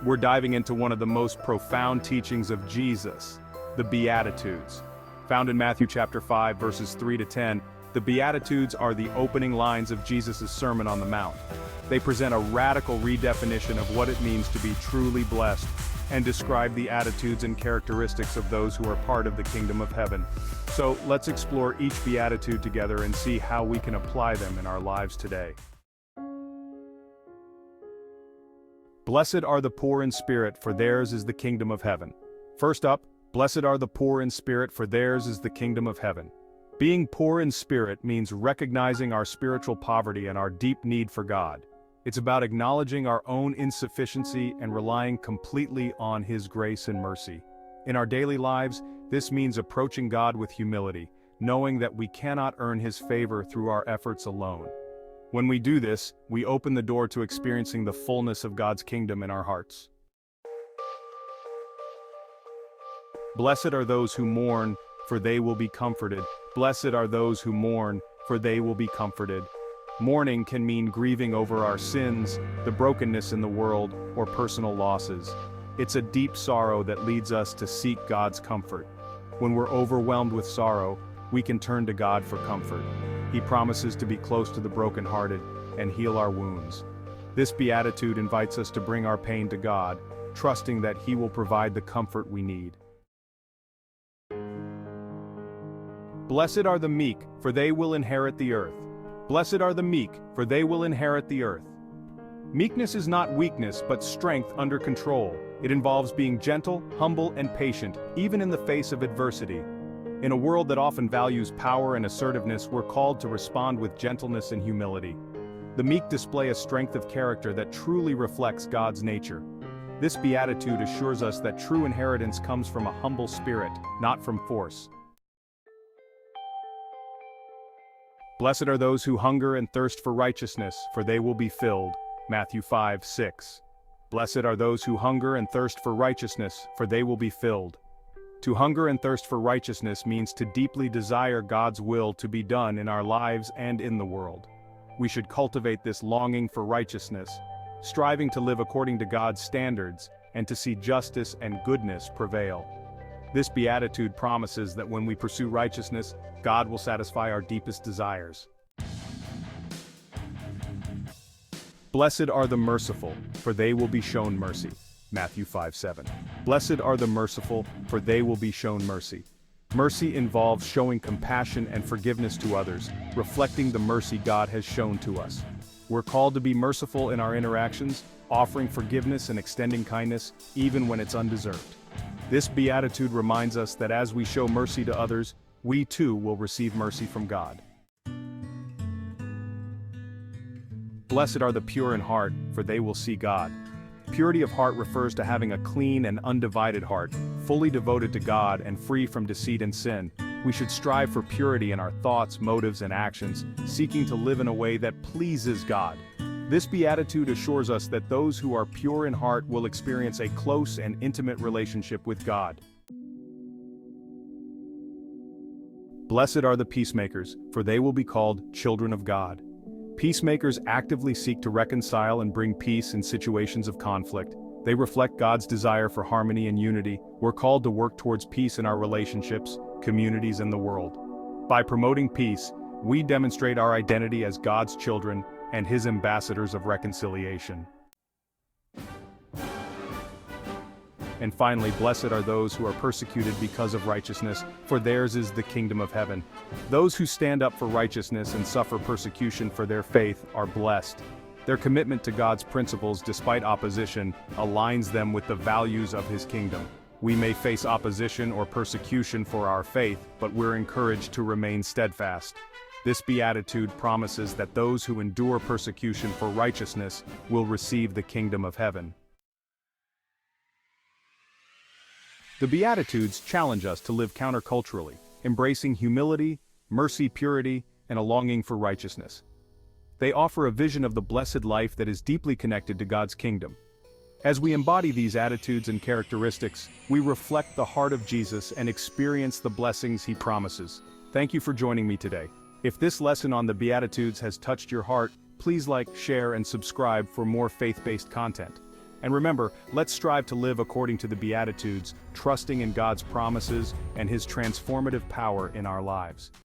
we're diving into one of the most profound teachings of Jesus, the Beatitudes. Found in Matthew chapter 5, verses 3 to 10, the Beatitudes are the opening lines of Jesus' Sermon on the Mount. They present a radical redefinition of what it means to be truly blessed, and describe the attitudes and characteristics of those who are part of the kingdom of heaven. So let's explore each Beatitude together and see how we can apply them in our lives today. Blessed are the poor in spirit, for theirs is the kingdom of heaven. First up, blessed are the poor in spirit, for theirs is the kingdom of heaven. Being poor in spirit means recognizing our spiritual poverty and our deep need for God. It's about acknowledging our own insufficiency and relying completely on His grace and mercy. In our daily lives, this means approaching God with humility, knowing that we cannot earn His favor through our efforts alone. When we do this, we open the door to experiencing the fullness of God's kingdom in our hearts. Blessed are those who mourn, for they will be comforted. Blessed are those who mourn, for they will be comforted. Mourning can mean grieving over our sins, the brokenness in the world, or personal losses. It's a deep sorrow that leads us to seek God's comfort. When we're overwhelmed with sorrow, we can turn to God for comfort. He promises to be close to the brokenhearted and heal our wounds. This beatitude invites us to bring our pain to God, trusting that He will provide the comfort we need. Blessed are the meek, for they will inherit the earth. Blessed are the meek, for they will inherit the earth. Meekness is not weakness, but strength under control. It involves being gentle, humble, and patient, even in the face of adversity. In a world that often values power and assertiveness, we're called to respond with gentleness and humility. The meek display a strength of character that truly reflects God's nature. This beatitude assures us that true inheritance comes from a humble spirit, not from force. Blessed are those who hunger and thirst for righteousness, for they will be filled. Matthew 5:6. Blessed are those who hunger and thirst for righteousness, for they will be filled. To hunger and thirst for righteousness means to deeply desire God's will to be done in our lives and in the world. We should cultivate this longing for righteousness, striving to live according to God's standards, and to see justice and goodness prevail. This beatitude promises that when we pursue righteousness, God will satisfy our deepest desires. Blessed are the merciful, for they will be shown mercy. Matthew 5:7. Blessed are the merciful, for they will be shown mercy. Mercy involves showing compassion and forgiveness to others, reflecting the mercy God has shown to us. We're called to be merciful in our interactions, offering forgiveness and extending kindness, even when it's undeserved. This beatitude reminds us that as we show mercy to others, we too will receive mercy from God. Blessed are the pure in heart, for they will see God. Purity of heart refers to having a clean and undivided heart, fully devoted to God and free from deceit and sin. We should strive for purity in our thoughts, motives, and actions, seeking to live in a way that pleases God. This beatitude assures us that those who are pure in heart will experience a close and intimate relationship with God. Blessed are the peacemakers, for they will be called children of God. Peacemakers actively seek to reconcile and bring peace in situations of conflict. They reflect God's desire for harmony and unity. We're called to work towards peace in our relationships, communities, and the world. By promoting peace, we demonstrate our identity as God's children and His ambassadors of reconciliation. And finally, blessed are those who are persecuted because of righteousness, for theirs is the kingdom of heaven. Those who stand up for righteousness and suffer persecution for their faith are blessed. Their commitment to God's principles despite opposition aligns them with the values of His kingdom. We may face opposition or persecution for our faith, but we're encouraged to remain steadfast. This beatitude promises that those who endure persecution for righteousness will receive the kingdom of heaven. The Beatitudes challenge us to live counterculturally, embracing humility, mercy, purity, and a longing for righteousness. They offer a vision of the blessed life that is deeply connected to God's kingdom. As we embody these attitudes and characteristics, we reflect the heart of Jesus and experience the blessings He promises. Thank you for joining me today. If this lesson on the Beatitudes has touched your heart, please like, share, and subscribe for more faith-based content. And remember, let's strive to live according to the Beatitudes, trusting in God's promises and His transformative power in our lives.